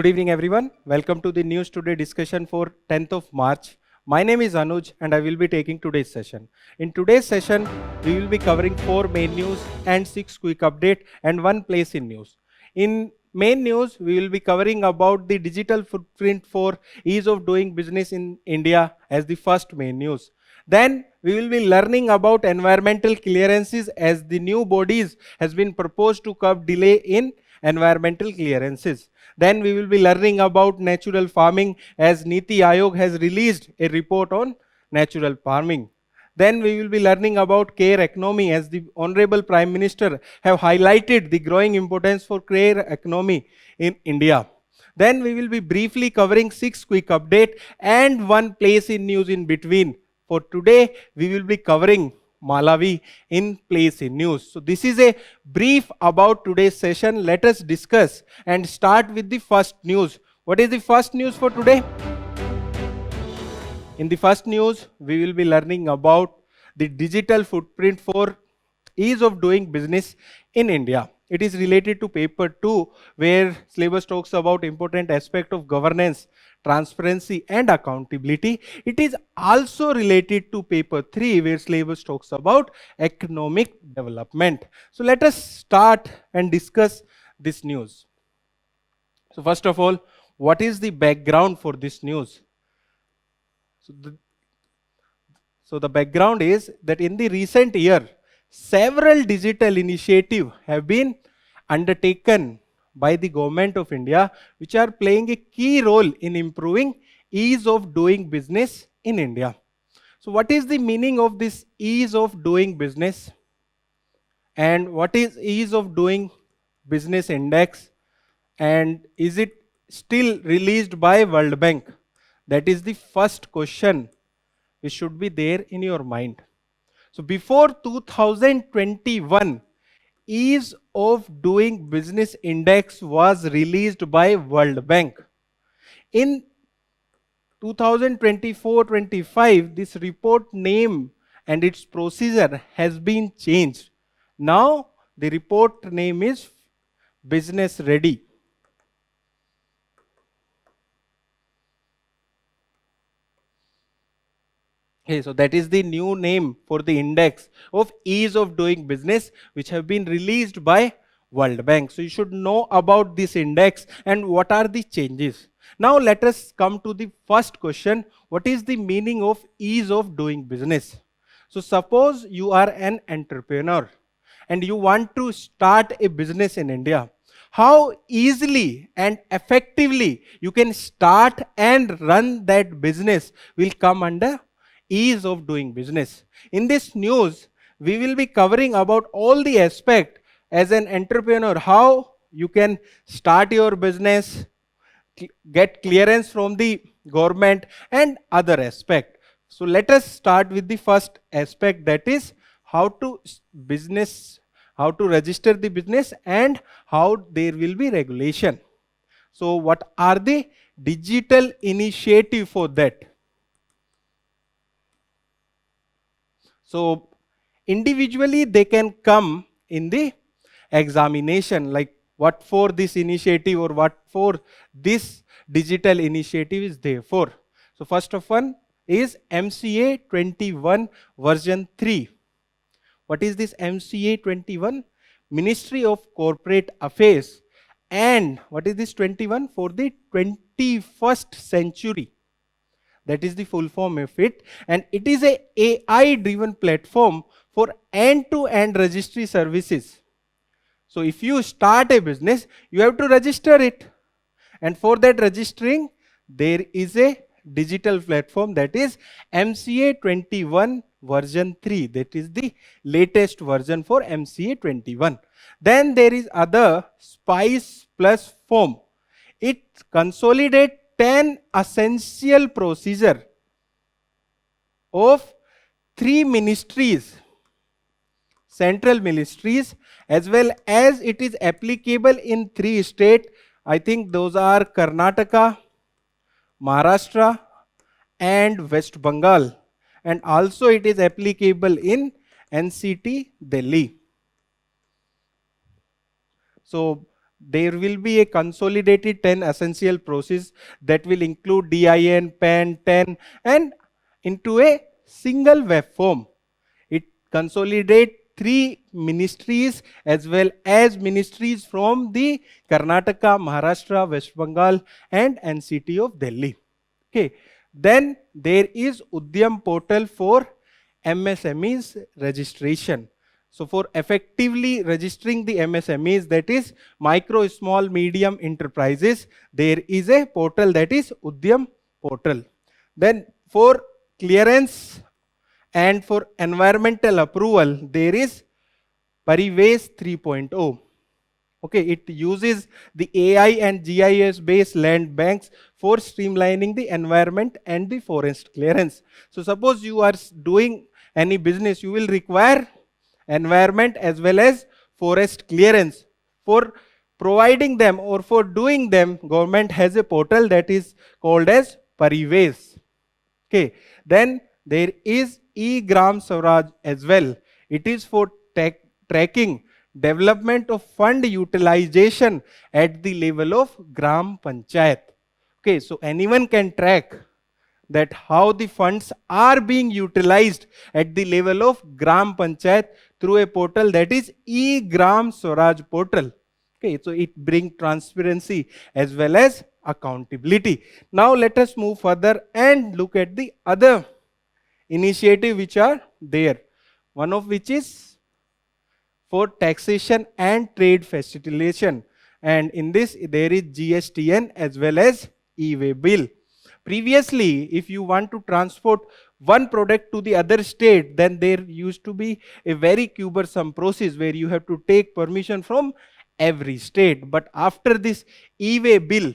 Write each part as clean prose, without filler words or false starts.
Good evening, everyone. Welcome to the News Today discussion for 10th of March. My name is Anuj and I will be taking today's session. In today's session, we will be covering 4 main news and 6 quick update and 1 place in news. In main news, we will be covering about the digital footprint for ease of doing business in India as the first main news. Then we will be learning about environmental clearances as the new bodies has been proposed to curb delay in environmental clearances. Then we will be learning about natural farming as NITI Aayog has released a report on natural farming. Then we will be learning about care economy as the Honorable Prime Minister have highlighted the growing importance for care economy in India. Then we will be briefly covering 6 quick update and 1 place in news in between. For today, we will be covering Malawi in place in news. So this is a brief about today's session. Let us discuss and start with the first news. What is the first news for today? In the first news, we will be learning about the digital footprint for ease of doing business in India. It is related to paper 2, where syllabus talks about important aspect of governance, transparency and accountability. It is also related to paper 3, where syllabus talks about economic development. So let us start and discuss this news. So first of all, what is the background for this news? So the background is that in the recent year, several digital initiatives have been undertaken by the government of India, which are playing a key role in improving ease of doing business in India. So what is the meaning of this ease of doing business? And what is ease of doing business index? And is it still released by World Bank? That is the first question which should be there in your mind. So before 2021, ease of doing business index was released by World Bank. In 2024-25, this report name and its procedure has been changed. Now the report name is Business Ready. Okay, so that is the new name for the index of ease of doing business, which have been released by World Bank. So you should know about this index and what are the changes. Now let us come to the first question. What is the meaning of ease of doing business? So suppose you are an entrepreneur and you want to start a business in India. How easily and effectively you can start and run that business will come under ease of doing business. In this news, we will be covering about all the aspect as an entrepreneur, how you can start your business, get clearance from the government and other aspect. So let us start with the first aspect, that is how to register the business and how there will be regulation. So what are the digital initiative for that? So individually they can come in the examination, like what for this initiative or what for this digital initiative is there for. So first of one is MCA 21 version 3. What is this MCA 21? Ministry of Corporate Affairs. And what is this 21? For the 21st century. That is the full form of it, and it is a AI driven platform for end-to-end registry services. So if you start a business, you have to register it, and for that registering there is a digital platform, that is MCA 21 version 3. That is the latest version for MCA 21. Then there is other Spice Plus form. It consolidates 10 essential procedure of 3 ministries, central ministries, as well as it is applicable in 3 states. I think those are Karnataka, Maharashtra and West Bengal, and also it is applicable in NCT Delhi. So there will be a consolidated 10 essential processes that will include DIN, PAN, 10 and into a single web form. It consolidates 3 ministries as well as ministries from the Karnataka, Maharashtra, West Bengal and NCT of Delhi. Okay. Then there is Udyam portal for MSMEs registration. So for effectively registering the MSMEs, that is micro, small, medium enterprises, there is a portal, that is Udyam portal. Then for clearance and for environmental approval, there is Parives 3.0. Okay, it uses the AI and GIS based land banks for streamlining the environment and the forest clearance. So suppose you are doing any business, you will require environment as well as forest clearance. For providing them or for doing them, government has a portal that is called as Parives. Okay, then there is E-Gram Swaraj as well. It is for tracking development of fund utilization at the level of Gram Panchayat. Okay, so anyone can track that how the funds are being utilized at the level of Gram Panchayat through a portal, that is E-Gram Swaraj portal. Okay, so it brings transparency as well as accountability. Now let us move further and look at the other initiatives which are there. One of which is for taxation and trade facilitation, and in this there is GSTN as well as e-way bill. Previously, if you want to transport one product to the other state, then there used to be a very cumbersome process where you have to take permission from every state. But after this e-way bill,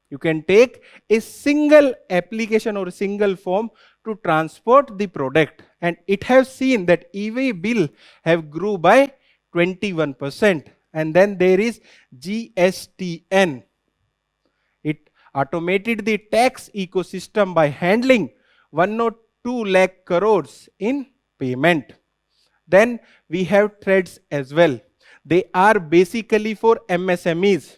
you can take a single application or a single form to transport the product, and it has seen that e-way bill have grew by 21%. And then there is GSTN. It automated the tax ecosystem by handling 102 lakh crores in payment. Then we have threads as well. They are basically for MSMEs.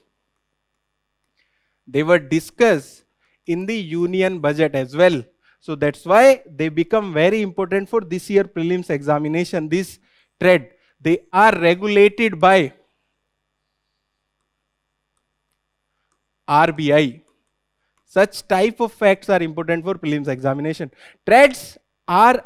They were discussed in the union budget as well. So that's why they become very important for this year prelims examination. This thread, they are regulated by RBI. Such type of facts are important for prelims examination. Threads are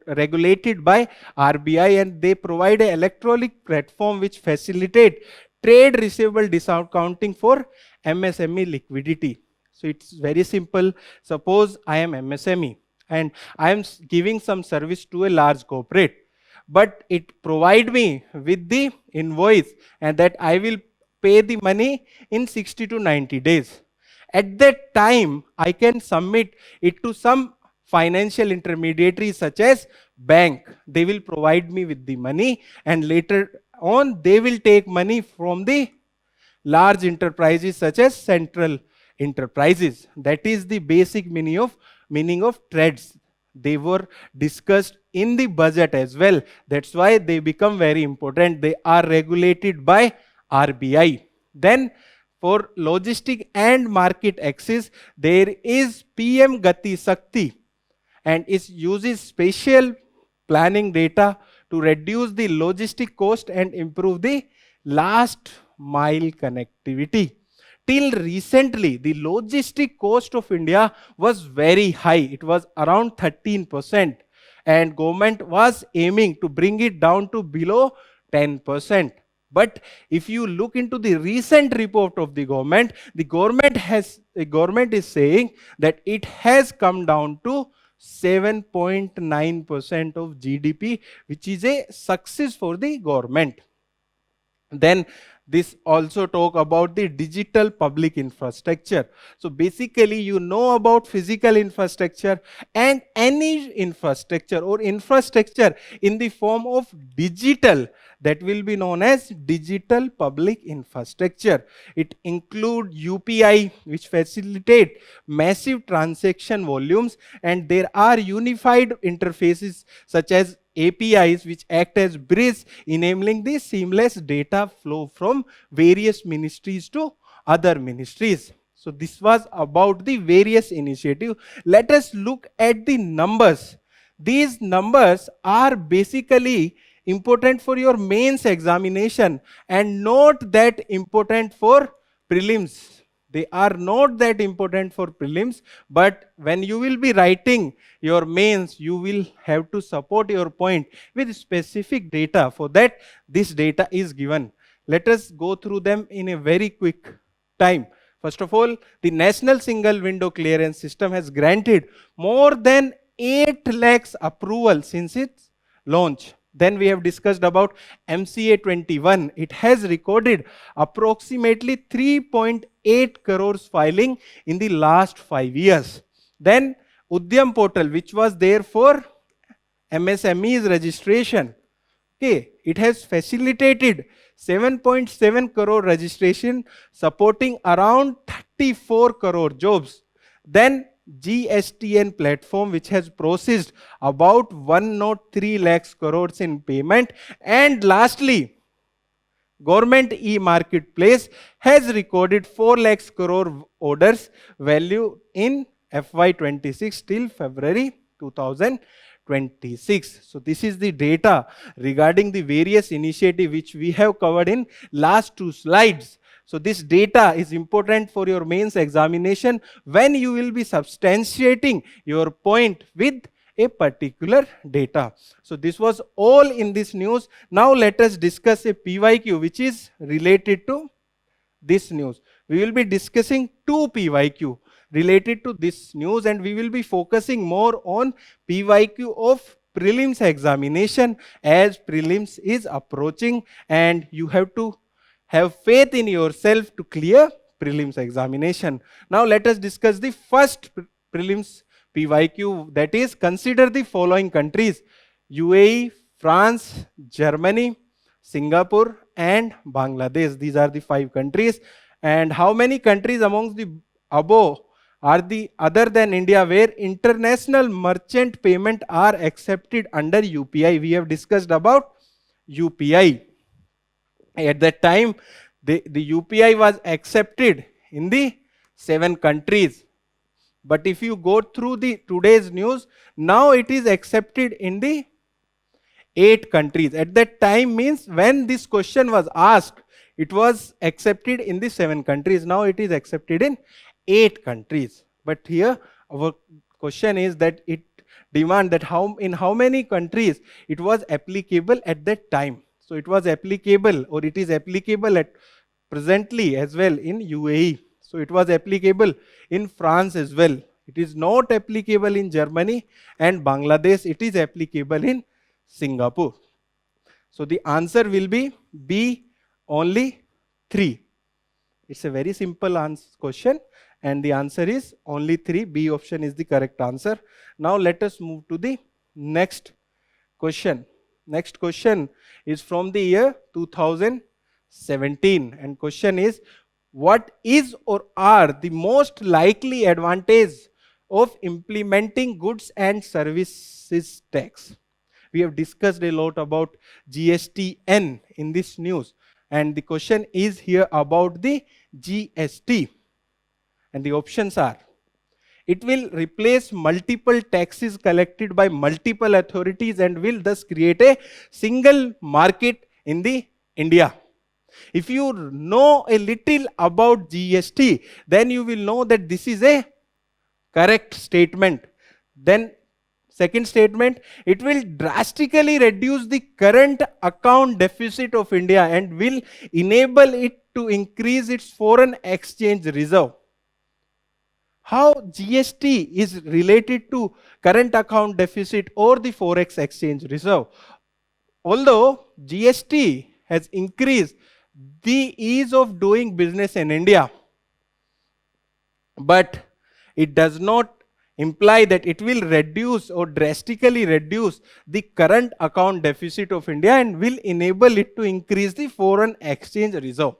regulated by RBI, and they provide an electronic platform which facilitate trade receivable discounting for MSME liquidity. So it's very simple. Suppose I am MSME and I am giving some service to a large corporate, but it provide me with the invoice and that I will pay the money in 60 to 90 days. At that time, I can submit it to some financial intermediary such as bank. They will provide me with the money, and later on they will take money from the large enterprises such as central enterprises. That is the basic meaning of threads. They were discussed in the budget as well. That's why they become very important. They are regulated by RBI. Then for logistic and market access, there is PM Gati Sakti, and it uses spatial planning data to reduce the logistic cost and improve the last mile connectivity. Till recently, the logistic cost of India was very high. It was around 13%, and government was aiming to bring it down to below 10%. But if you look into the recent report of the government is saying that it has come down to 7.9% of GDP, which is a success for the government. Then this also talk about the digital public infrastructure. So basically, you know about physical infrastructure, and any infrastructure or infrastructure in the form of digital, that will be known as digital public infrastructure. It includes UPI, which facilitate massive transaction volumes, and there are unified interfaces such as APIs which act as bridge, enabling the seamless data flow from various ministries to other ministries. So this was about the various initiative. Let us look at the numbers. These numbers are basically important for your mains examination and not that important for prelims. They are not that important for prelims, but when you will be writing your mains, you will have to support your point with specific data. For that, this data is given. Let us go through them in a very quick time. First of all, the National Single Window Clearance System has granted more than 8 lakhs approval since its launch. Then we have discussed about MCA 21. It has recorded approximately 3.8 crores filing in the last 5 years. Then Udyam portal, which was there for MSME's registration. Okay, it has facilitated 7.7 crore registration, supporting around 34 crore jobs. Then GSTN platform, which has processed about 103 lakhs crores in payment. And lastly, Government e-marketplace has recorded 4 lakhs crore orders value in FY26 till February 2026. So this is the data regarding the various initiatives which we have covered in last 2 slides. So this data is important for your mains examination when you will be substantiating your point with a particular data. So this was all in this news. Now let us discuss a PYQ which is related to this news. We will be discussing 2 PYQ related to this news, and we will be focusing more on PYQ of prelims examination as prelims is approaching and you have to have faith in yourself to clear prelims examination. Now let us discuss the first prelims PYQ, that is, consider the following countries: UAE, France, Germany, Singapore and Bangladesh. These are the 5 countries. And how many countries amongst the above are the other than India where international merchant payment are accepted under UPI? We have discussed about UPI. At that time, the UPI was accepted in the 7 countries. But if you go through the today's news, now it is accepted in the 8 countries. At that time means when this question was asked, it was accepted in the 7 countries. Now it is accepted in 8 countries. But here our question is that it demand that in how many countries it was applicable at that time. So it was applicable, or it is applicable at presently as well in UAE. So it was applicable in France as well. It is not applicable in Germany and Bangladesh. It is applicable in Singapore. So the answer will be B, only 3. It's a very simple question and the answer is only 3. B option is the correct answer. Now let us move to the next question. Next question is from the year 2017 and question is, what is or are the most likely advantage of implementing goods and services tax? We have discussed a lot about GSTN in this news and the question is here about the GST and the options are: it will replace multiple taxes collected by multiple authorities and will thus create a single market in the India. If you know a little about GST, then you will know that this is a correct statement. Then second statement, it will drastically reduce the current account deficit of India and will enable it to increase its foreign exchange reserve. How GST is related to current account deficit or the forex exchange reserve? Although GST has increased the ease of doing business in India, but it does not imply that it will reduce or drastically reduce the current account deficit of India and will enable it to increase the foreign exchange reserve.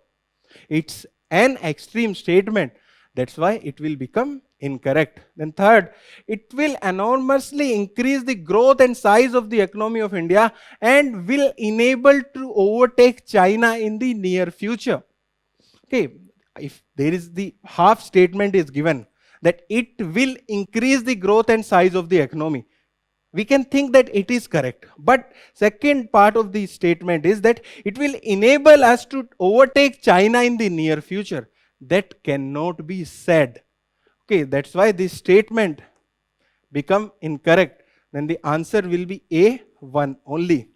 It's an extreme statement. That's why it will become incorrect. Then third, it will enormously increase the growth and size of the economy of India and will enable to overtake China in the near future. Okay, if there is the half statement is given that it will increase the growth and size of the economy, we can think that it is correct. But second part of the statement is that it will enable us to overtake China in the near future. That cannot be said. Okay, that's why this statement become incorrect. Then the answer will be A1 only.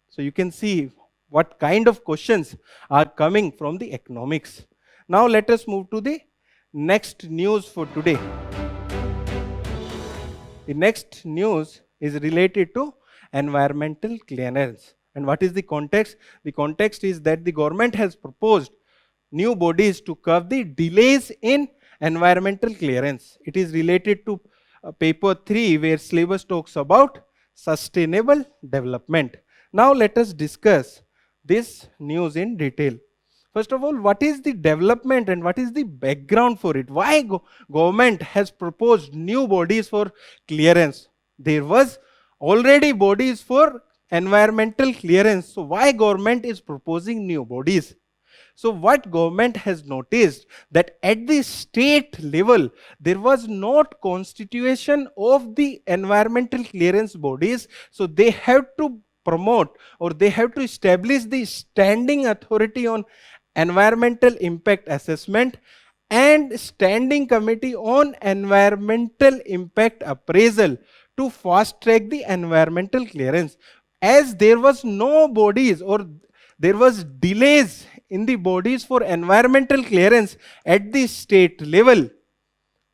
So you can see what kind of questions are coming from the economics. Now let us move to the next news for today. The next news is related to environmental clearance. And what is the context? The context is that the government has proposed new bodies to curb the delays in environmental clearance. It is related to paper 3, where syllabus talks about sustainable development. Now let us discuss this news in detail. First of all, what is the development and what is the background for it? Why government has proposed new bodies for clearance? There was already bodies for environmental clearance. So why government is proposing new bodies? So what government has noticed that at the state level, there was not constitution of the environmental clearance bodies. So they have to promote or they have to establish the standing authority on environmental impact assessment and standing committee on environmental impact appraisal to fast track the environmental clearance. As there was no bodies or there was delays in the bodies for environmental clearance at the state level,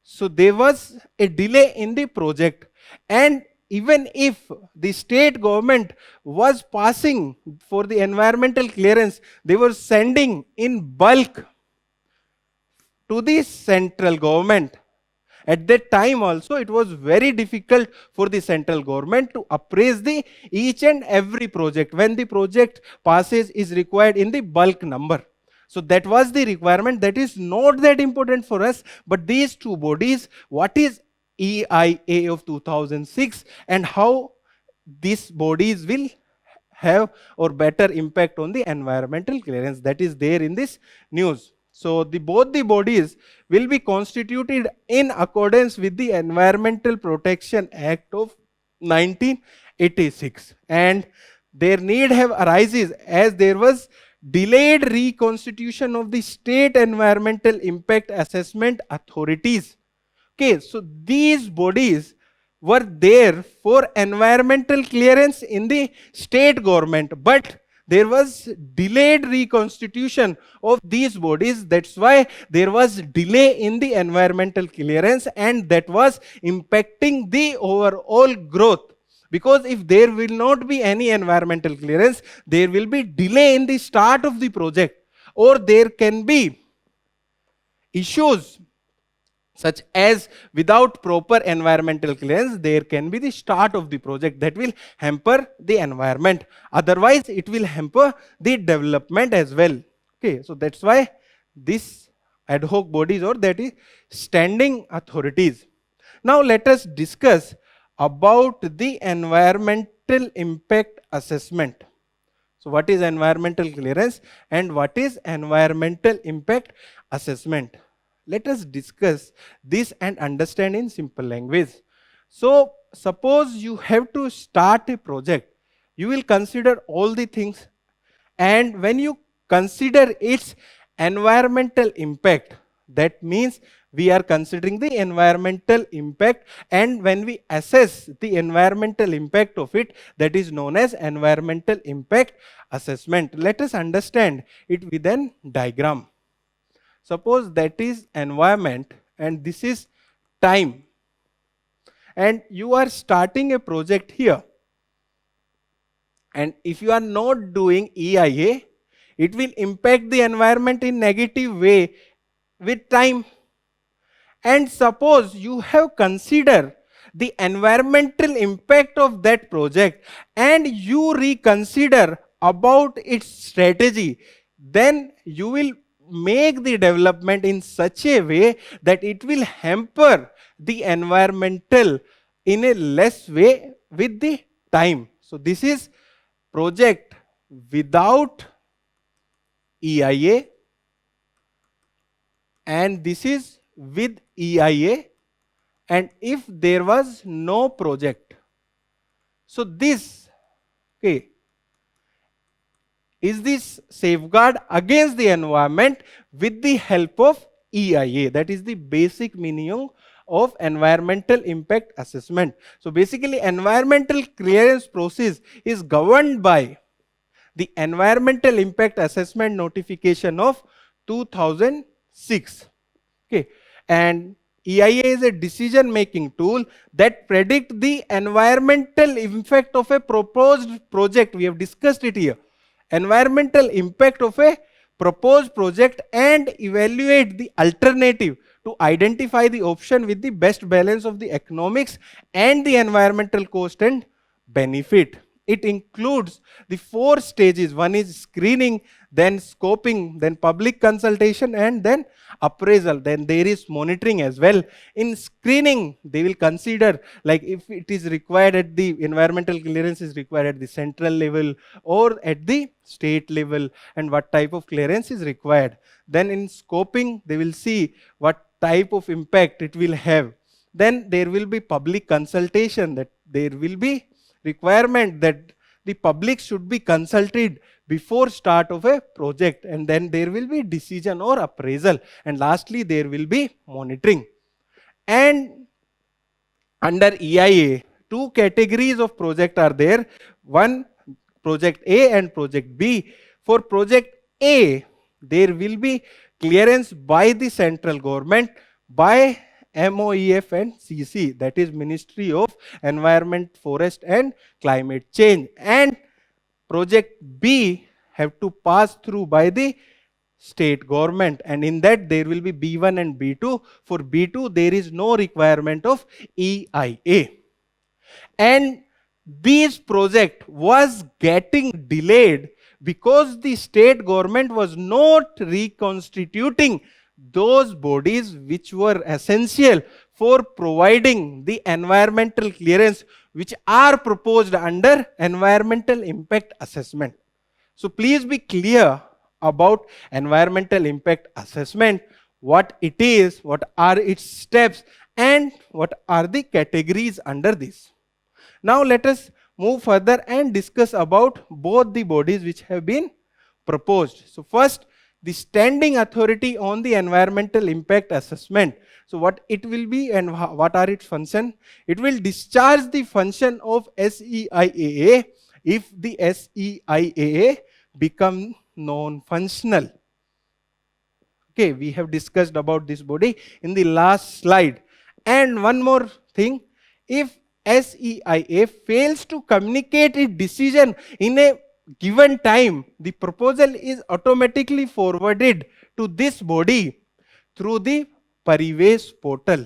so there was a delay in the project. And even if the state government was passing for the environmental clearance, they were sending in bulk to the central government. At that time also, it was very difficult for the central government to appraise the each and every project when the project passes is required in the bulk number. So that was the requirement. That is not that important for us. But these two bodies, what is EIA of 2006 and how these bodies will have or better impact on the environmental clearance, that is there in this news. So both the bodies will be constituted in accordance with the Environmental Protection Act of 1986, and their need have arises as there was delayed reconstitution of the state environmental impact assessment authorities. Okay, so these bodies were there for environmental clearance in the state government, but there was delayed reconstitution of these bodies. That's why there was delay in the environmental clearance, and that was impacting the overall growth. Because if there will not be any environmental clearance, there will be delay in the start of the project, or there can be issues such as without proper environmental clearance, there can be the start of the project that will hamper the environment. Otherwise, it will hamper the development as well. Okay, so that's why this ad hoc bodies, or that is standing authorities. Now let us discuss about the environmental impact assessment. So what is environmental clearance and what is environmental impact assessment? Let us discuss this and understand in simple language. So suppose you have to start a project, you will consider all the things, and when you consider its environmental impact, that means we are considering the environmental impact, and when we assess the environmental impact of it, that is known as environmental impact assessment. Let us understand it with an diagram. Suppose that is environment and this is time, and you are starting a project here, and if you are not doing EIA, it will impact the environment in negative way with time. And suppose you have considered the environmental impact of that project and you reconsider about its strategy, then you will make the development in such a way that it will hamper the environmental in a less way with the time. So this is project without EIA, and this is with EIA, and if there was no project. So this, okay, is this safeguard against the environment with the help of EIA. That is the basic meaning of environmental impact assessment. So basically environmental clearance process is governed by the environmental impact assessment notification of 2006. Okay, and EIA is a decision making tool that predict the environmental impact of a proposed project. We have discussed it here. Environmental impact of a proposed project and evaluate the alternative to identify the option with the best balance of the economics and the environmental cost and benefit. It includes the 4 stages. One is screening, then scoping, then public consultation, and then appraisal. Then there is monitoring as well. In screening, they will consider like if it is required at the environmental clearance is required at the central level or at the state level, and what type of clearance is required. Then in scoping, they will see what type of impact it will have. Then there will be public consultation, that there will be requirement that the public should be consulted before start of a project, and then there will be decision or appraisal, and lastly there will be monitoring. And under EIA, 2 categories of project are there. One, project A and project B. For project A, there will be clearance by the central government, by MOEF and CC, that is Ministry of Environment, Forest and Climate Change. And project B have to pass through by the state government, and in that there will be B1 and B2. For B2 there is no requirement of EIA. And this project was getting delayed because the state government was not reconstituting those bodies which were essential for providing the environmental clearance which are proposed under environmental impact assessment. So please be clear about environmental impact assessment, what it is, what are its steps, and what are the categories under this. Now let us move further and discuss about both the bodies which have been proposed. So first, the Standing Authority on the Environmental Impact Assessment. So what it will be and what are its functions? It will discharge the function of SEIAA if the SEIAA become non-functional. Okay, we have discussed about this body in the last slide. And one more thing, if SEIA fails to communicate its decision in a given time, the proposal is automatically forwarded to this body through the Parivesh portal.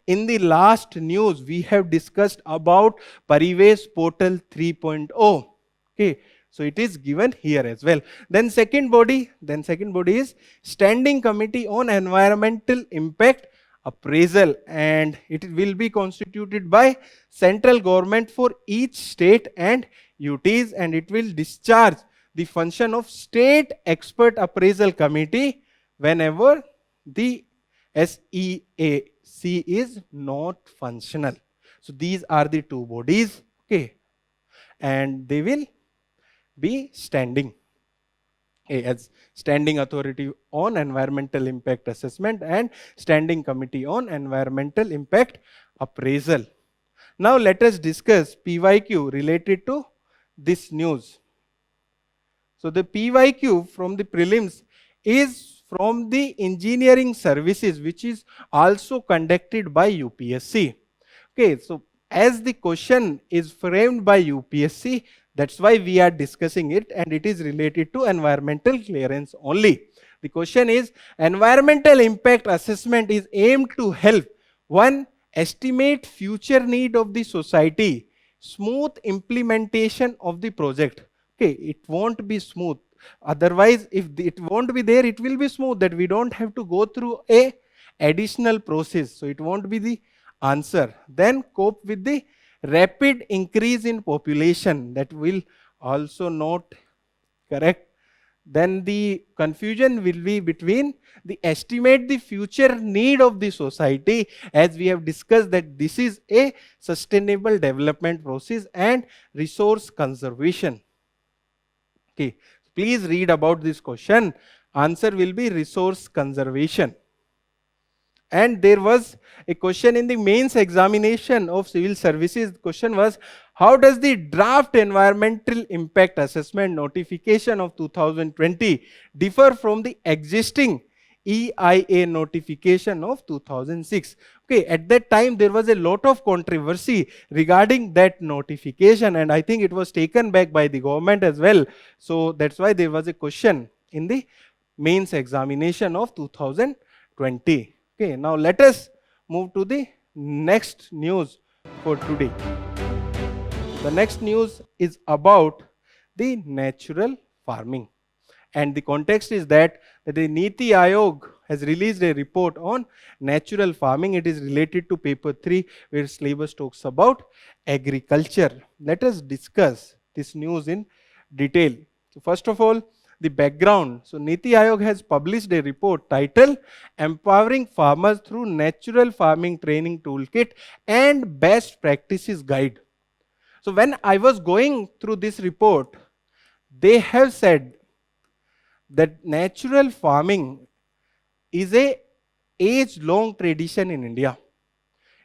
In the last news, we have discussed about Parivesh portal 3.0. Okay, so it is given here as well. Then second body is Standing Committee on Environmental Impact Appraisal, and it will be constituted by central government for each state and UTs, and it will discharge the function of State Expert Appraisal Committee whenever the SEAC is not functional. So these are the 2 bodies, okay, and they will be standing as Standing Authority on Environmental Impact Assessment and Standing Committee on Environmental Impact Appraisal. Now let us discuss PYQ related to this news. So the PYQ from the prelims is from the engineering services, which is also conducted by UPSC. Okay, so as the question is framed by UPSC, that's why we are discussing it, and it is related to environmental clearance only. The question is, environmental impact assessment is aimed to help one, estimate future need of the society, smooth implementation of the project. Okay, it won't be smooth. Otherwise, if it won't be there, it will be smooth, that we don't have to go through a additional process. So it won't be the answer. Then cope with the rapid increase in population, that will also not correct. Then the confusion will be between the estimate the future need of the society, as we have discussed that this is a sustainable development process and resource conservation. Okay, please read about this question. Answer will be resource conservation. And there was a question in the mains examination of civil services. The question was, how does the draft environmental impact assessment notification of 2020 differ from the existing EIA notification of 2006? Okay, at that time there was a lot of controversy regarding that notification, and I think it was taken back by the government as well. So that's why there was a question in the mains examination of 2020. Okay, now let us move to the next news for today. The next news is about the natural farming. And the context is that the NITI Aayog has released a report on natural farming. It is related to paper 3, where syllabus talks about agriculture. Let us discuss this news in detail. So first of all, the background. So NITI Aayog has published a report titled Empowering Farmers Through Natural Farming Training Toolkit and Best Practices Guide. So when I was going through this report, they have said that natural farming is a age-long tradition in India.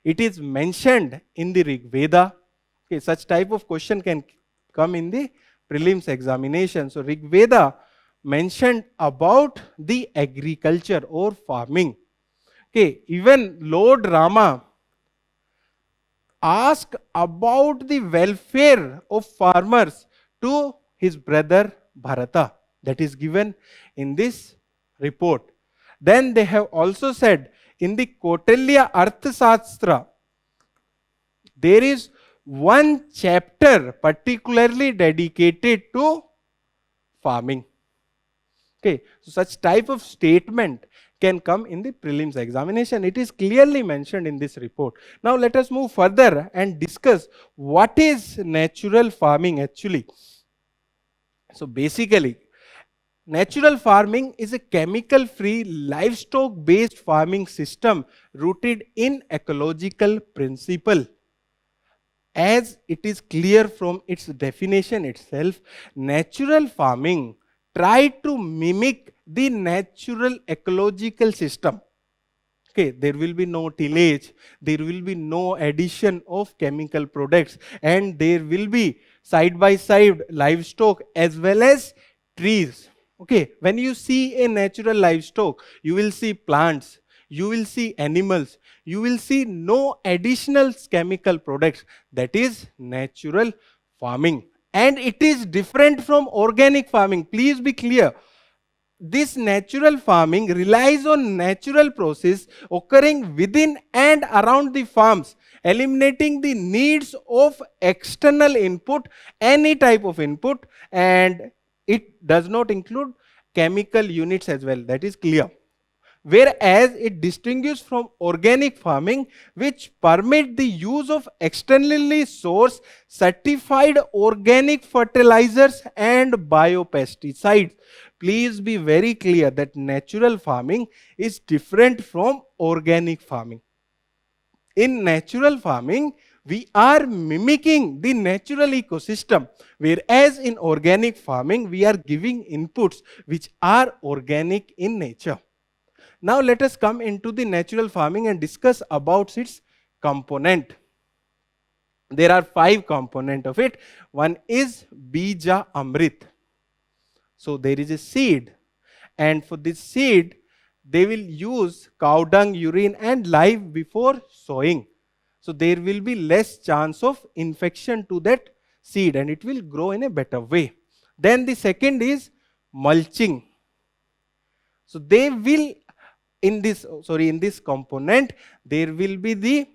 It is mentioned in the Rig Veda. Okay, such type of question can come in the prelims examination. So Rig Veda mentioned about the agriculture or farming. Okay, even Lord Rama asked about the welfare of farmers to his brother Bharata. That is given in this report. Then they have also said in the Kautilya Arthasastra, there is one chapter particularly dedicated to farming. Okay, so such type of statement can come in the prelims examination. It is clearly mentioned in this report. Now let us move further and discuss what is natural farming actually. So basically, natural farming is a chemical-free, livestock-based farming system rooted in ecological principle. As it is clear from its definition itself, natural farming tried to mimic the natural ecological system. Okay, there will be no tillage, there will be no addition of chemical products, and there will be side by side livestock as well as trees. Okay, when you see a natural livestock, you will see plants, you will see animals, you will see no additional chemical products. That is natural farming. And it is different from organic farming. Please be clear. This natural farming relies on natural process occurring within and around the farms, eliminating the needs of external input, any type of input, and it does not include chemical units as well. That is clear. Whereas it distinguishes from organic farming, which permit the use of externally sourced certified organic fertilizers and biopesticides. Please be very clear that natural farming is different from organic farming. In natural farming, we are mimicking the natural ecosystem, whereas in organic farming, we are giving inputs which are organic in nature. Now let us come into the natural farming and discuss about its component. There are 5 components of it. One is Bija Amrit. So there is a seed, and for this seed, they will use cow dung, urine and live before sowing. So there will be less chance of infection to that seed and it will grow in a better way. Then the second is mulching. So they will in this component, there will be the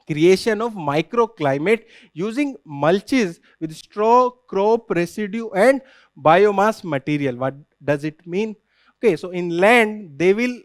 creation of microclimate using mulches with straw, crop residue and biomass material. What does it mean? Okay, so in land they will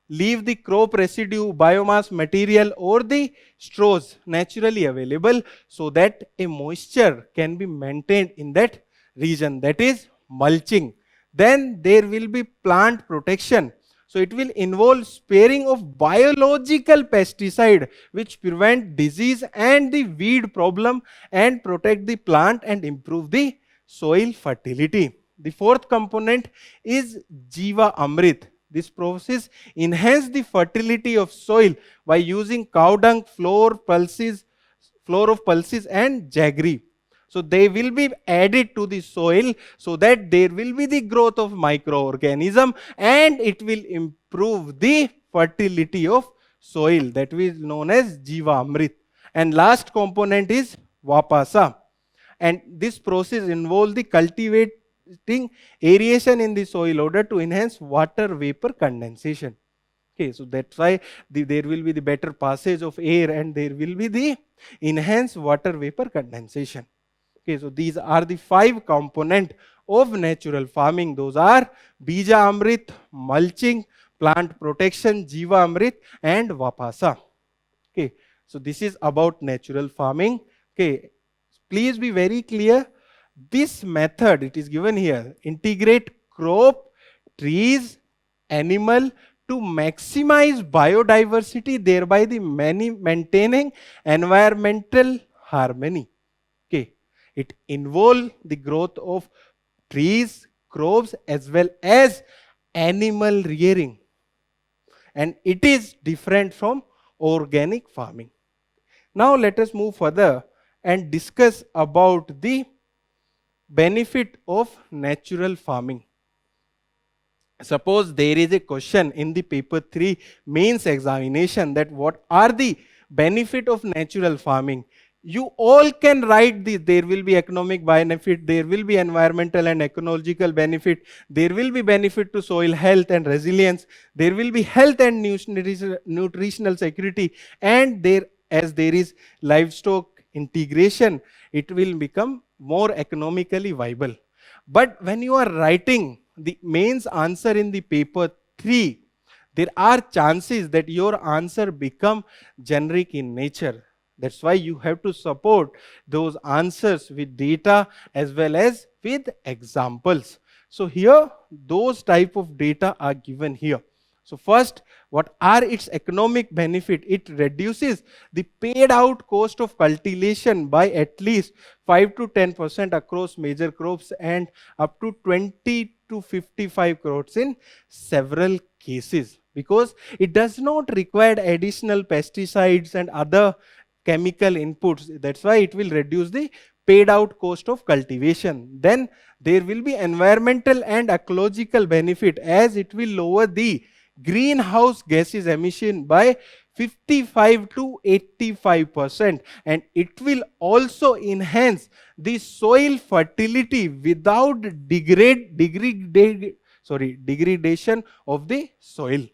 leave the crop residue, biomass material or the straws naturally available so that a moisture can be maintained in that region. That is mulching. Then there will be plant protection. So it will involve sparing of biological pesticide which prevent disease and the weed problem and protect the plant and improve the soil fertility. The fourth component is Jiva Amrit. This process enhances the fertility of soil by using cow dung, flour of pulses and jaggery. So they will be added to the soil so that there will be the growth of microorganism and it will improve the fertility of soil. That is known as Jiva Amrit. And last component is Vapasa. And this process involves the cultivating aeration in the soil in order to enhance water vapor condensation. Okay, so that's why there will be the better passage of air and there will be the enhanced water vapor condensation. Okay, so these are the 5 components of natural farming. Those are Bija Amrit, mulching, plant protection, Jiva Amrit and Vapasa. Okay, so this is about natural farming. Okay, please be very clear. This method, it is given here, integrate crop, trees, animal to maximize biodiversity, thereby the maintaining environmental harmony. Okay, it involves the growth of trees, crops as well as animal rearing. And it is different from organic farming. Now let us move further and discuss about the benefit of natural farming. Suppose there is a question in the paper 3 mains examination that what are the benefit of natural farming. You all can write this. There will be economic benefit, there will be environmental and ecological benefit, there will be benefit to soil health and resilience, there will be health and nutritional security, and there is livestock integration, it will become more economically viable. But when you are writing the mains answer in the paper 3, there are chances that your answer become generic in nature. That's why you have to support those answers with data as well as with examples. So here, those type of data are given here. So first, what are its economic benefit? It reduces the paid out cost of cultivation by at least 5 to 10% across major crops and up to 20 to 55 crores in several cases, because it does not require additional pesticides and other chemical inputs. That's why it will reduce the paid out cost of cultivation. Then there will be environmental and ecological benefit, as it will lower the greenhouse gases emission by 55 to 85%, and it will also enhance the soil fertility without degradation of the soil.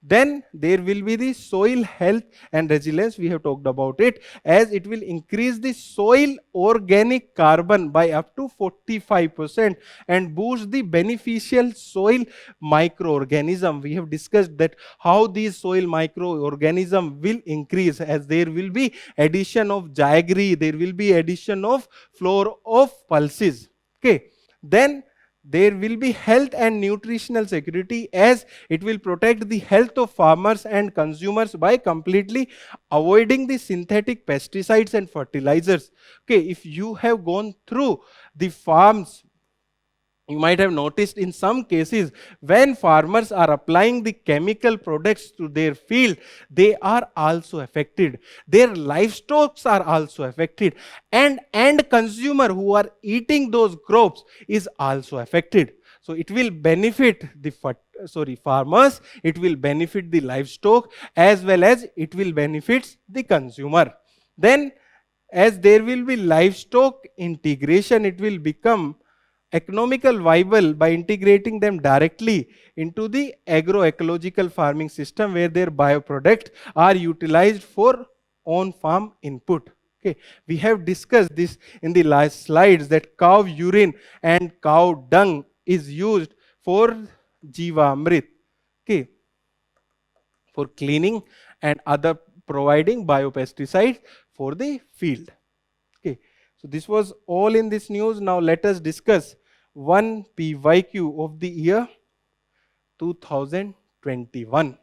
Then there will be the soil health and resilience. We have talked about it, as it will increase the soil organic carbon by up to 45% and boost the beneficial soil microorganism. We have discussed that how these soil microorganism will increase, as there will be addition of jaggery, there will be addition of flour of pulses. Okay, then there will be health and nutritional security, as it will protect the health of farmers and consumers by completely avoiding the synthetic pesticides and fertilizers. Okay, if you have gone through the farms, you might have noticed in some cases when farmers are applying the chemical products to their field, they are also affected. Their livestock are also affected, and consumer who are eating those crops is also affected. So it will benefit the farmers, it will benefit the livestock, as well as it will benefit the consumer. Then, as there will be livestock integration, it will become economical viable by integrating them directly into the agroecological farming system, where their bioproducts are utilized for on-farm input. Okay, we have discussed this in the last slides that cow urine and cow dung is used for Jeevamrit, okay, for cleaning and other providing biopesticides for the field. Okay, so this was all in this news. Now let us discuss one PYQ of the year 2021.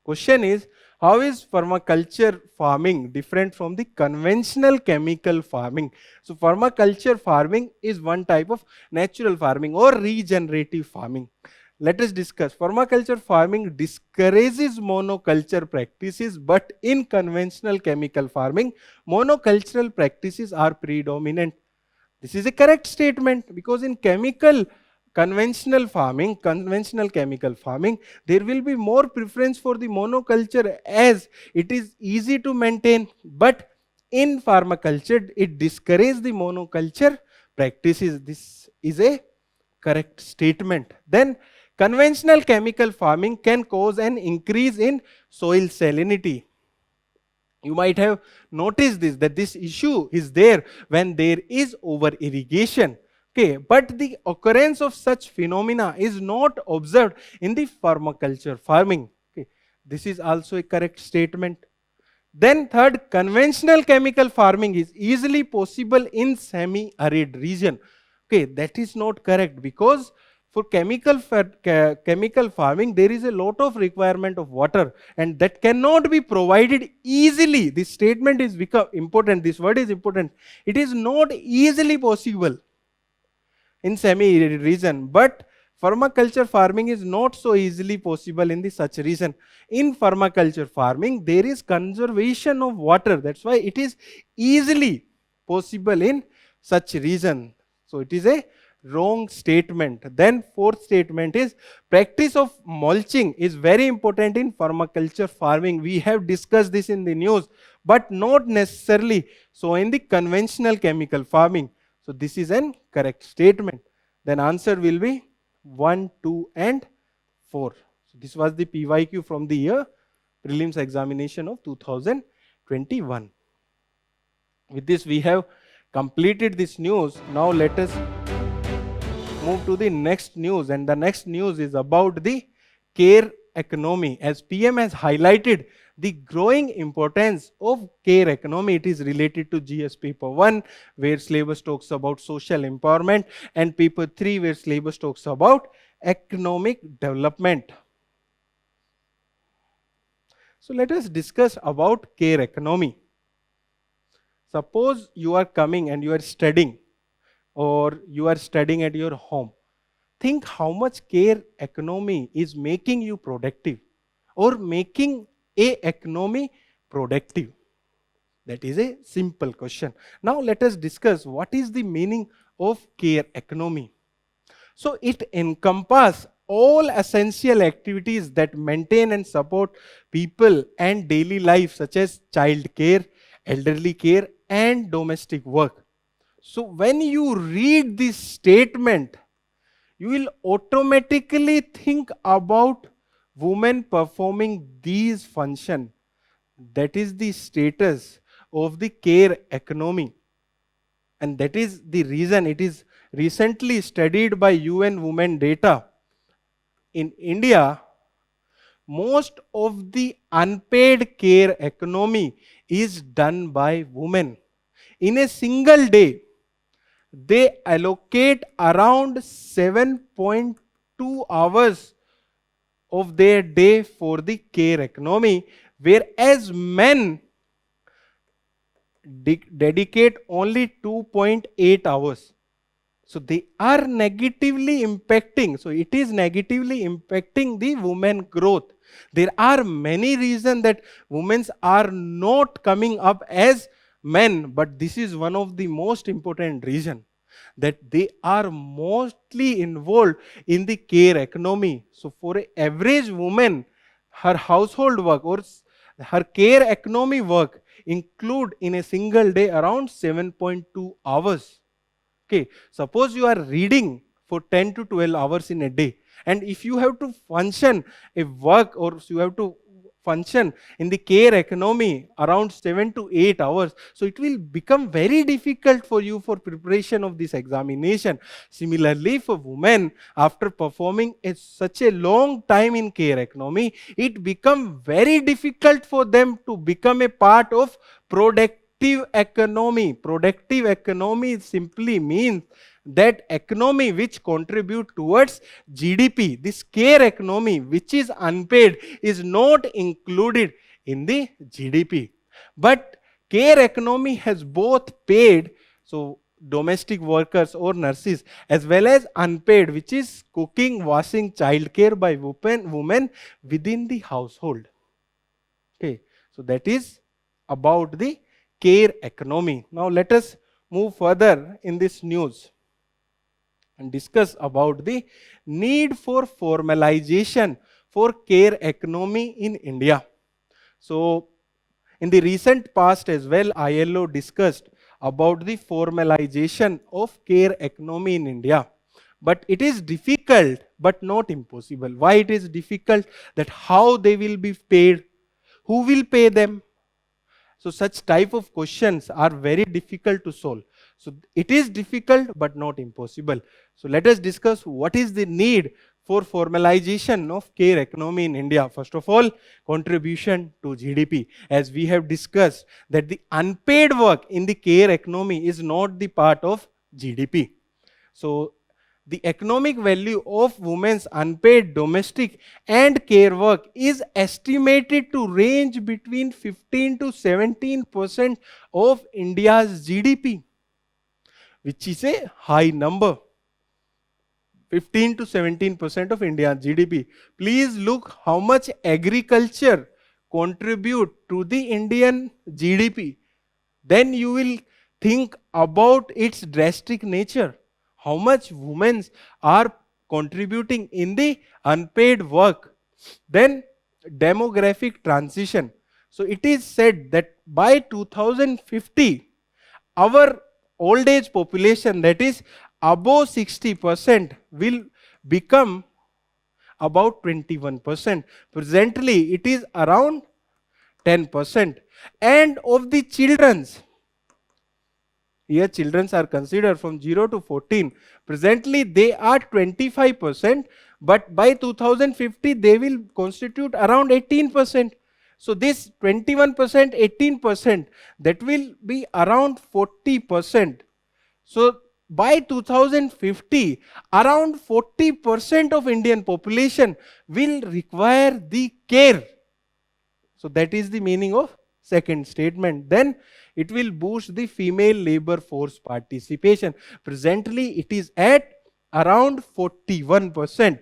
Question is, how is permaculture farming different from the conventional chemical farming? So permaculture farming is one type of natural farming or regenerative farming. Let us discuss. Permaculture farming discourages monoculture practices, but in conventional chemical farming, monocultural practices are predominant. This is a correct statement, because in conventional farming, conventional chemical farming, there will be more preference for the monoculture as it is easy to maintain. But in permaculture, it discourages the monoculture practices. This is a correct statement. Then conventional chemical farming can cause an increase in soil salinity. You might have noticed this, that this issue is there when there is over irrigation. Okay, but the occurrence of such phenomena is not observed in the permaculture farming. Okay, this is also a correct statement. Then third, conventional chemical farming is easily possible in semi-arid region. Okay, that is not correct, because for chemical farming, there is a lot of requirement of water, and that cannot be provided easily. This statement is important. This word is important. It is not easily possible in semi-arid region, but permaculture farming is not so easily possible in the such region. In permaculture farming, there is conservation of water. That's why it is easily possible in such region. So it is a wrong statement. Then fourth statement is, practice of mulching is very important in permaculture farming. We have discussed this in the news, but not necessarily so in the conventional chemical farming. So this is an correct statement. Then answer will be 1, 2 and 4. So this was the PYQ from the year prelims examination of 2021. With this we have completed this news. Now let us move to the next news, and the next news is about the care economy. As PM has highlighted the growing importance of care economy, it is related to GS paper 1, where syllabus talks about social empowerment, and paper 3, where syllabus talks about economic development. So let us discuss about care economy. Suppose you are coming and you are studying, or you are studying at your home. Think how much care economy is making you productive, or making a economy productive. That is a simple question. Now let us discuss what is the meaning of care economy. So it encompasses all essential activities that maintain and support people and daily life, such as child care, elderly care and domestic work. So when you read this statement, you will automatically think about women performing these functions. That is the status of the care economy. And that is the reason it is recently studied by UN Women Data. In India, most of the unpaid care economy is done by women. In a single day, they allocate around 7.2 hours of their day for the care economy, whereas men dedicate only 2.8 hours. So they are negatively impacting. So it is negatively impacting the women growth. There are many reasons that women are not coming up as men, but this is one of the most important reasons, that they are mostly involved in the care economy. So for an average woman, her household work or her care economy work include in a single day around 7.2 hours. Okay, suppose you are reading for 10 to 12 hours in a day, and if you have to function a work, or you have to function in the care economy around 7 to 8 hours. So it will become very difficult for you for preparation of this examination. Similarly, for women, after performing such a long time in care economy, it becomes very difficult for them to become a part of productive economy. Productive economy simply means that economy which contribute towards GDP. This care economy which is unpaid is not included in the GDP. But care economy has both paid, so domestic workers or nurses, as well as unpaid, which is cooking, washing, childcare by women within the household. Okay, so that is about the care economy. Now let us move further in this news and discuss about the need for formalization for care economy in India. So, in the recent past as well, ILO discussed about the formalization of care economy in India. But it is difficult but not impossible. Why it is difficult? That how they will be paid, who will pay them? So such type of questions are very difficult to solve. So it is difficult but not impossible. So let us discuss what is the need for formalization of care economy in India. First of all, contribution to GDP. As we have discussed that the unpaid work in the care economy is not the part of GDP. So the economic value of women's unpaid domestic and care work is estimated to range between 15 to 17% of India's GDP, which is a high number. 15 to 17% of India's GDP. Please look how much agriculture contribute to the Indian GDP. Then you will think about its drastic nature. How much women are contributing in the unpaid work. Then demographic transition. So it is said that by 2050, our old age population, that is above 60%, will become about 21%. Presently, it is around 10%. And of the children's, here children are considered from 0 to 14. Presently they are 25%, but by 2050 they will constitute around 18%. So this 21%, 18%, that will be around 40%. So by 2050, around 40% of Indian population will require the care. So that is the meaning of second statement. Then it will boost the female labor force participation. Presently, it is at around 41%.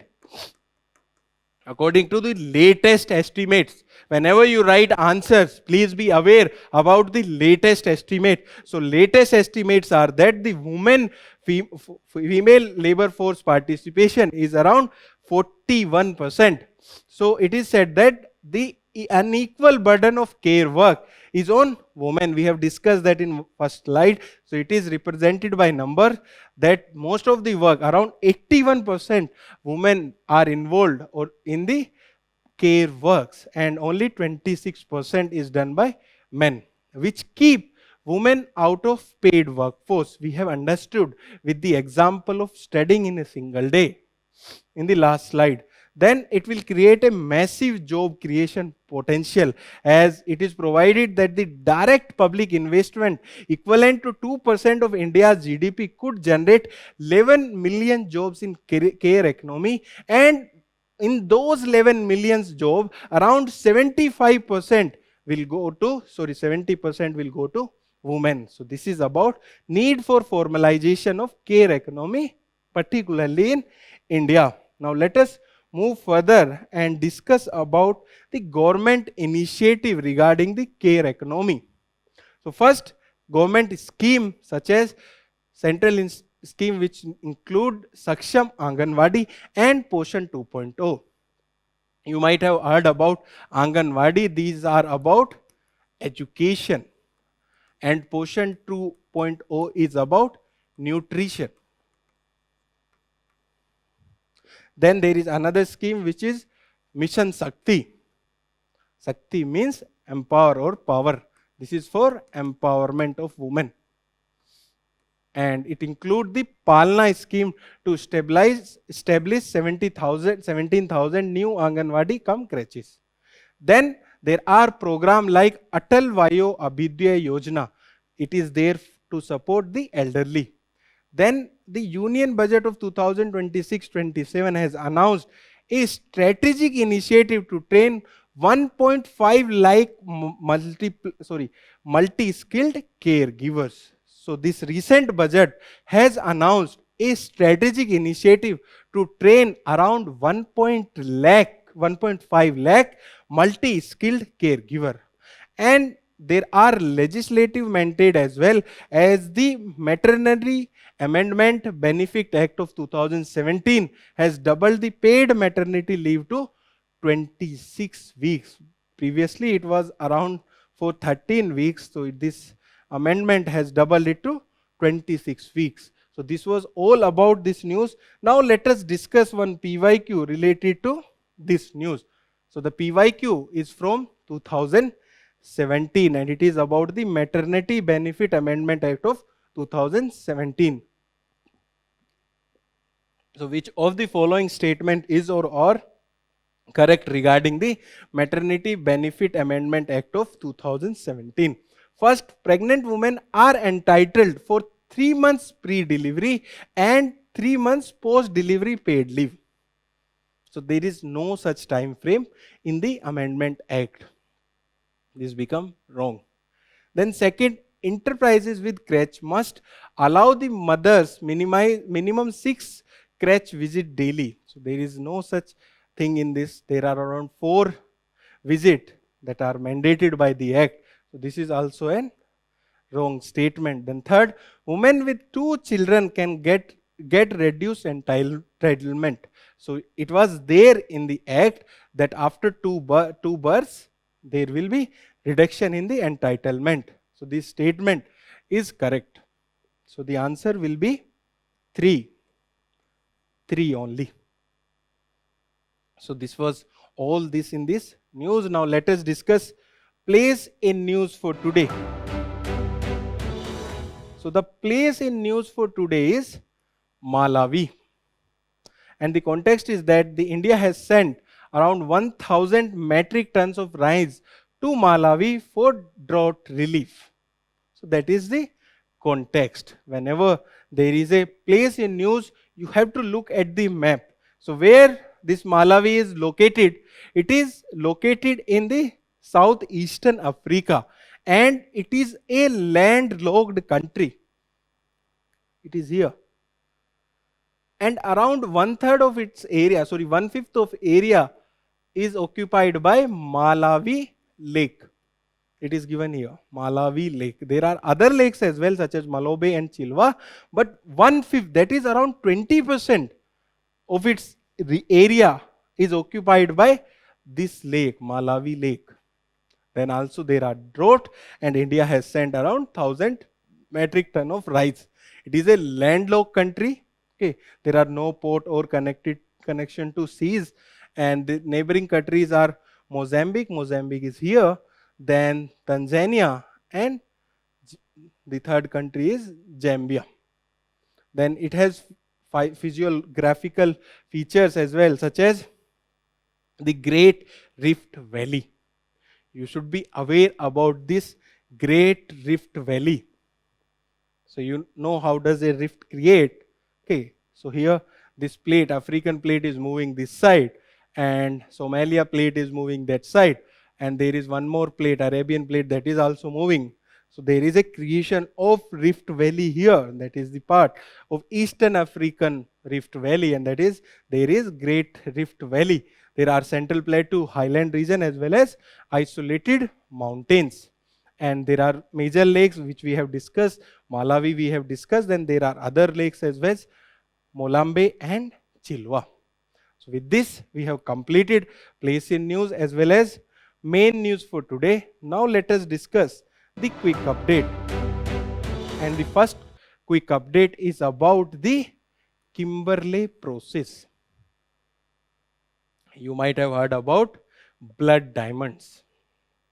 According to the latest estimates, whenever you write answers, please be aware about the latest estimate. So, latest estimates are that the female labor force participation is around 41%. So, it is said that the unequal burden of care work is on women. We have discussed that in first slide. So it is represented by number that most of the work, around 81% women are involved or in the care works, and only 26% is done by men, which keep women out of paid workforce. We have understood with the example of studying in a single day in the last slide. Then it will create a massive job creation potential, as it is provided that the direct public investment equivalent to 2% of India's GDP could generate 11 million jobs in care economy, and in those 11 million jobs, around 70% will go to women. So this is about need for formalization of care economy, particularly in India. Now let us move further and discuss about the government initiative regarding the care economy. So first, government scheme such as central scheme which include Saksham Anganwadi and Poshan 2.0. You might have heard about Anganwadi. These are about education, and Poshan 2.0 is about nutrition. Then there is another scheme which is Mission Shakti. Shakti means empower or power. This is for empowerment of women. And it includes the Palna scheme to establish 17,000 new Anganwadi cum creches. Then there are programs like Atal Vayo Abhyudaya Yojana. It is there to support the elderly. Then the Union Budget of 2026-27 has announced a strategic initiative to train 1.5 lakh multi-skilled caregivers. So this recent budget has announced a strategic initiative to train around 1.5 lakh multi-skilled caregiver. And there are legislative mandate as well as the Maternity Amendment Benefit Act of 2017 has doubled the paid maternity leave to 26 weeks. Previously it was around for 13 weeks. So this amendment has doubled it to 26 weeks. So this was all about this news. Now let us discuss one PYQ related to this news. So the PYQ is from 2017 and it is about the Maternity Benefit Amendment Act of 2017. So which of the following statement is or correct regarding the Maternity Benefit Amendment Act of 2017? First, pregnant women are entitled for 3 months pre-delivery and 3 months post-delivery paid leave. So there is no such time frame in the Amendment Act. This become wrong. Then second, enterprises with crèche must allow the mothers minimum 6 crèche visit daily. So there is no such thing in this. There are around 4 visits that are mandated by the Act. So this is also a wrong statement. Then third, women with 2 children can get reduced entitlement. So it was there in the Act that after 2 births, there will be reduction in the entitlement. So this statement is correct. So the answer will be 3 only. So this was all this in this news. Now let us discuss place in news for today. So the place in news for today is Malawi. And the context is that the India has sent around 1,000 metric tons of rice to Malawi for drought relief. So that is the context. Whenever there is a place in news, you have to look at the map. So where this Malawi is located, it is located in the southeastern Africa and it is a landlocked country. It is here. And around 1/3 of its area, 1/5 of area is occupied by Malawi Lake. It is given here, Malawi Lake. There are other lakes as well such as Malobe and Chilwa, but 1/5, that is around 20% of its area is occupied by this lake, Malawi Lake. Then also there are drought and India has sent around 1,000 metric ton of rice. It is a landlocked country. Okay, there are no port or connection to seas, and the neighboring countries are Mozambique. Mozambique is here. Then Tanzania, and the third country is Zambia. Then it has physiographical features as well, such as the Great Rift Valley. You should be aware about this Great Rift Valley. So you know how does a rift create. Okay, so here this plate, African plate is moving this side and Somalia plate is moving that side. And there is one more plate, Arabian plate, that is also moving. So there is a creation of Rift Valley here. That is the part of Eastern African Rift Valley, and that is there is Great Rift Valley. There are Central Plateau, Highland region as well as isolated mountains. And there are major lakes which we have discussed. Malawi we have discussed. Then there are other lakes as well as Molambe and Chilwa. So with this we have completed place in news as well as main news for today. Now let us discuss the quick update. And the first quick update is about the Kimberley process. You might have heard about blood diamonds.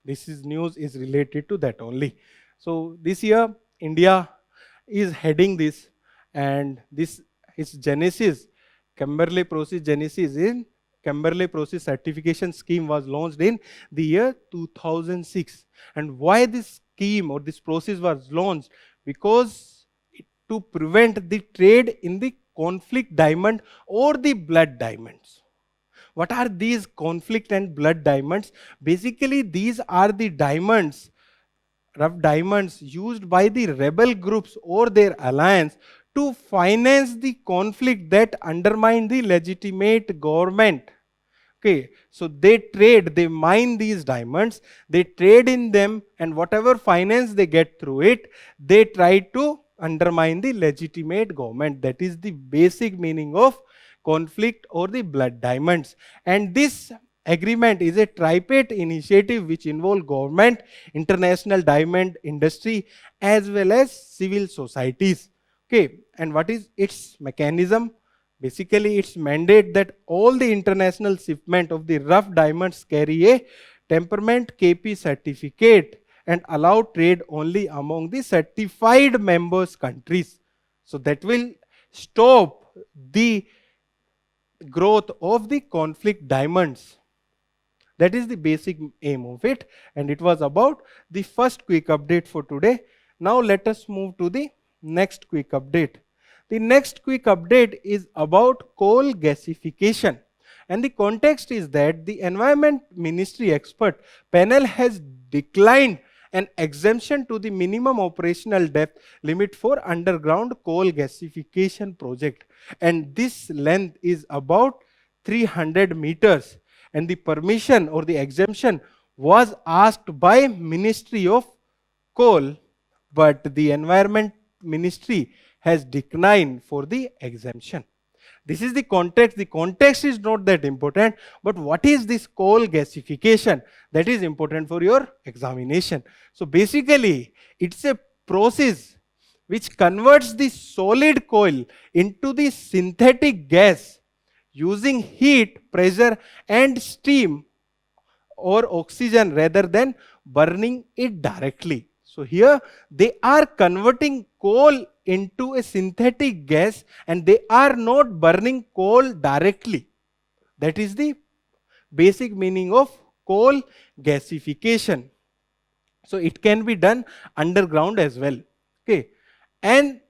This is news is related to that only. So this year, India is heading this, and this is Genesis, Kimberley Process Genesis in Kimberley Process Certification Scheme was launched in the year 2006. And why this scheme or this process was launched? Because to prevent the trade in the conflict diamond or the blood diamonds. What are these conflict and blood diamonds? Basically, these are the diamonds, rough diamonds used by the rebel groups or their alliance to finance the conflict that undermine the legitimate government. Okay, so they mine these diamonds, they trade in them, and whatever finance they get through it, they try to undermine the legitimate government. That is the basic meaning of conflict or the blood diamonds. And this agreement is a tripartite initiative which involves government, international diamond industry, as well as civil societies. Okay, and what is its mechanism? Basically, it's mandate that all the international shipment of the rough diamonds carry a temperament KP certificate and allow trade only among the certified members countries. So that will stop the growth of the conflict diamonds. That is the basic aim of it, and it was about the first quick update for today. Now let us move to the next quick update. The next quick update is about coal gasification, and the context is that the Environment Ministry expert panel has declined an exemption to the minimum operational depth limit for underground coal gasification project, and this length is about 300 meters, and the permission or the exemption was asked by Ministry of Coal, but the Environment Ministry has declined for the exemption. This is the context. The context is not that important, but what is this coal gasification? That is important for your examination. So basically, it's a process which converts the solid coal into the synthetic gas using heat, pressure, and steam or oxygen rather than burning it directly. So here they are converting coal into a synthetic gas and they are not burning coal directly. That is the basic meaning of coal gasification. So it can be done underground as well. Okay, and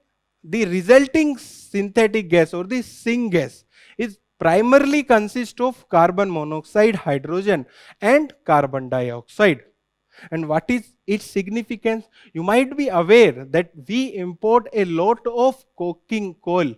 the resulting synthetic gas or the syngas is primarily consist of carbon monoxide, hydrogen, and carbon dioxide. And what is its significance? You might be aware that we import a lot of coking coal.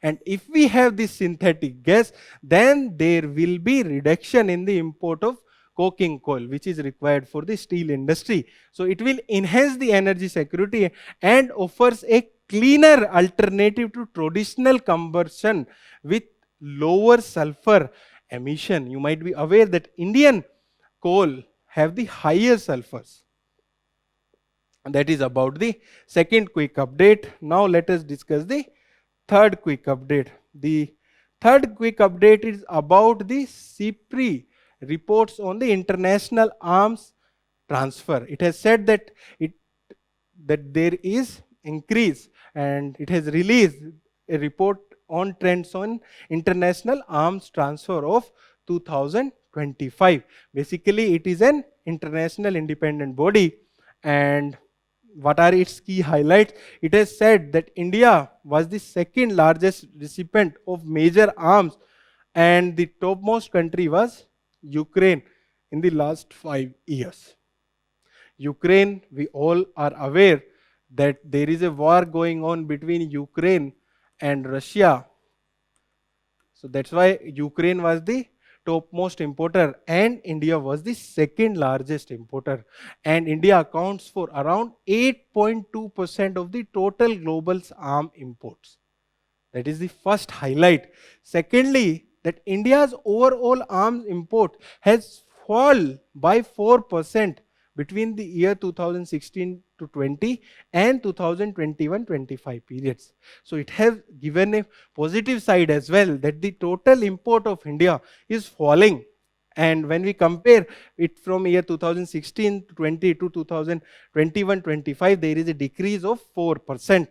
And if we have this synthetic gas, then there will be reduction in the import of coking coal, which is required for the steel industry. So it will enhance the energy security and offers a cleaner alternative to traditional combustion with lower sulfur emission. You might be aware that Indian coal have the higher sulfurs. And that is about the second quick update. Now let us discuss the third quick update. The third quick update is about the CIPRI reports on the international arms transfer. It has said that there is increase, and it has released a report on trends on international arms transfer of 2025. Basically, it is an international independent body, and what are its key highlights? It has said that India was the second largest recipient of major arms, and the topmost country was Ukraine in the last 5 years. Ukraine, we all are aware that there is a war going on between Ukraine and Russia. So that's why Ukraine was the topmost importer and India was the second largest importer. And India accounts for around 8.2% of the total global arms imports. That is the first highlight. Secondly, that India's overall arms import has fallen by 4% between the year 2016 to 20 and 2021-25 periods. So it has given a positive side as well, that the total import of India is falling, And when we compare it from year 2016-20 to 2021-25, there is a decrease of 4%.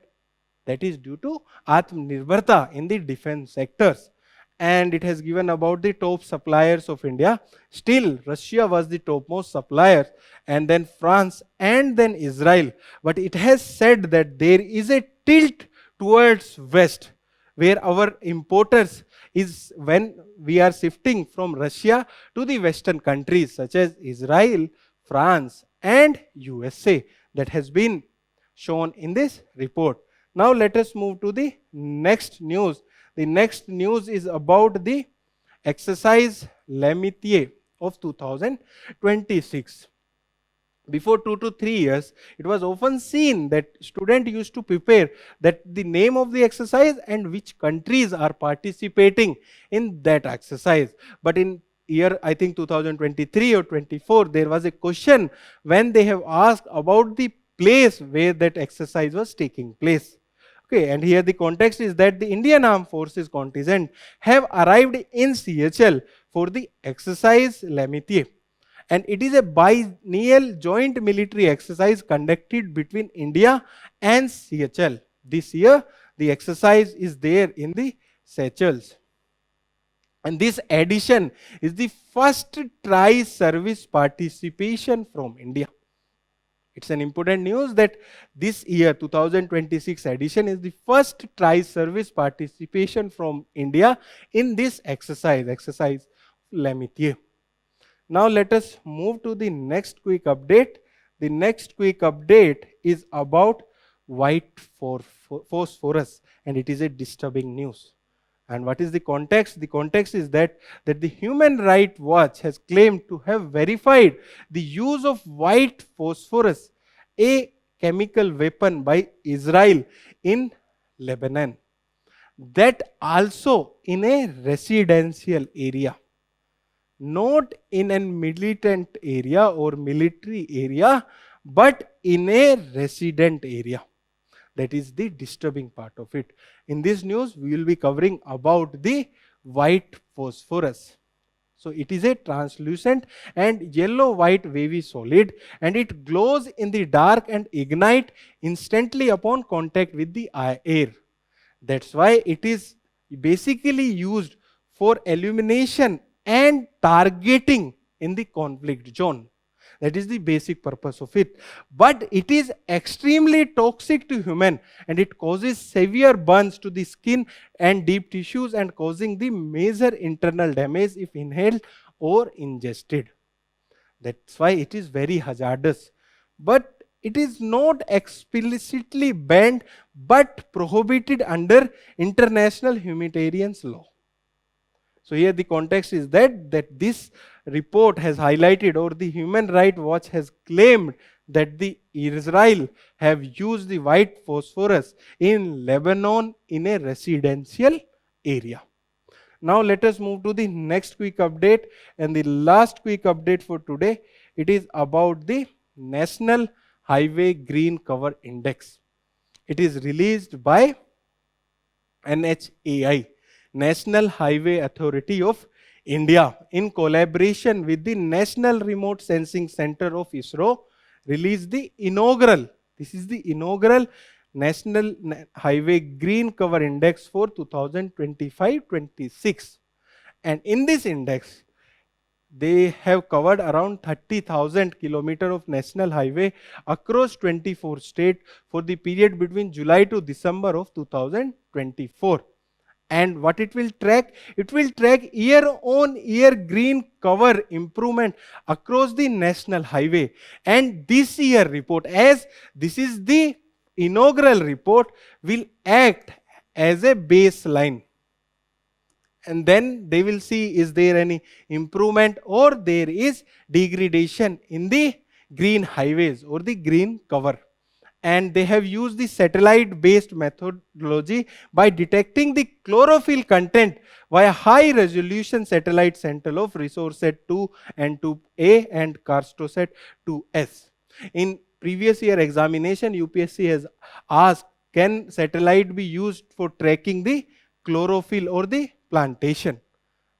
That is due to Atmanirbharta in the defense sectors. And it has given about the top suppliers of India. Still, Russia was the topmost supplier, and then France, and then Israel. But it has said that there is a tilt towards West, where our importers is when we are shifting from Russia to the Western countries such as Israel, France, and USA. That has been shown in this report. Now let us move to the next news. The next news is about the exercise Lemaitre of 2026. Before 2 to 3 years, it was often seen that students used to prepare that the name of the exercise and which countries are participating in that exercise. But in year, I think 2023 or 24, there was a question when they have asked about the place where that exercise was taking place. Okay, and here the context is that the Indian Armed Forces contingent have arrived in CHL for the exercise Lemaitre. And it is a biennial joint military exercise conducted between India and CHL. This year, the exercise is there in the Seychelles. And this edition is the first tri-service participation from India. It's an important news that this year, 2026 edition, is the first tri-service participation from India in this exercise Lemaitre. Now let us move to the next quick update. The next quick update is about white phosphorus, and it is a disturbing news. And what is the context? The context is that the Human Rights Watch has claimed to have verified the use of white phosphorus, a chemical weapon by Israel in Lebanon. That also in a residential area, not in a militant area or military area, but in a resident area. That is the disturbing part of it. In this news, we will be covering about the white phosphorus. So it is a translucent and yellow-white wavy solid, and it glows in the dark and ignite instantly upon contact with the air. That's why it is basically used for illumination and targeting in the conflict zone. That is the basic purpose of it. But it is extremely toxic to human, and it causes severe burns to the skin and deep tissues, and causing the major internal damage if inhaled or ingested. That's why it is very hazardous. But it is not explicitly banned but prohibited under international humanitarian law. So here the context is that this report has highlighted, or the Human Rights Watch has claimed, that the Israel have used the white phosphorus in Lebanon in a residential area. Now let us move to the next quick update, and the last quick update for today. It is about the National Highway Green Cover Index. It is released by NHAI, National Highway Authority of India, in collaboration with the National Remote Sensing Center of ISRO, released the inaugural, this is the inaugural National Highway Green Cover Index for 2025-26. And in this index, they have covered around 30,000 kilometers of national highway across 24 states for the period between July to December of 2024. And what it will track? It will track year-on-year green cover improvement across the national highway. And this year report, as this is the inaugural report, will act as a baseline. And then they will see, is there any improvement or there is degradation in the green highways or the green cover. And they have used the satellite-based methodology by detecting the chlorophyll content via high-resolution satellite center of ResourceSat 2 and 2A and CartoSat 2S. In previous year examination, UPSC has asked, can satellite be used for tracking the chlorophyll or the plantation?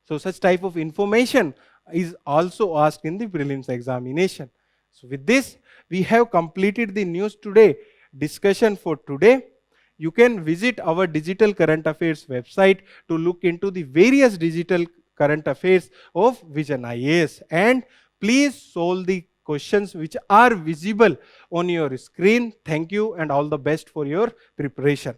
So such type of information is also asked in the prelims examination. So with this, we have completed the news today discussion for today. You can visit our digital current affairs website to look into the various digital current affairs of Vision IAS, and please solve the questions which are visible on your screen. Thank you and all the best for your preparation.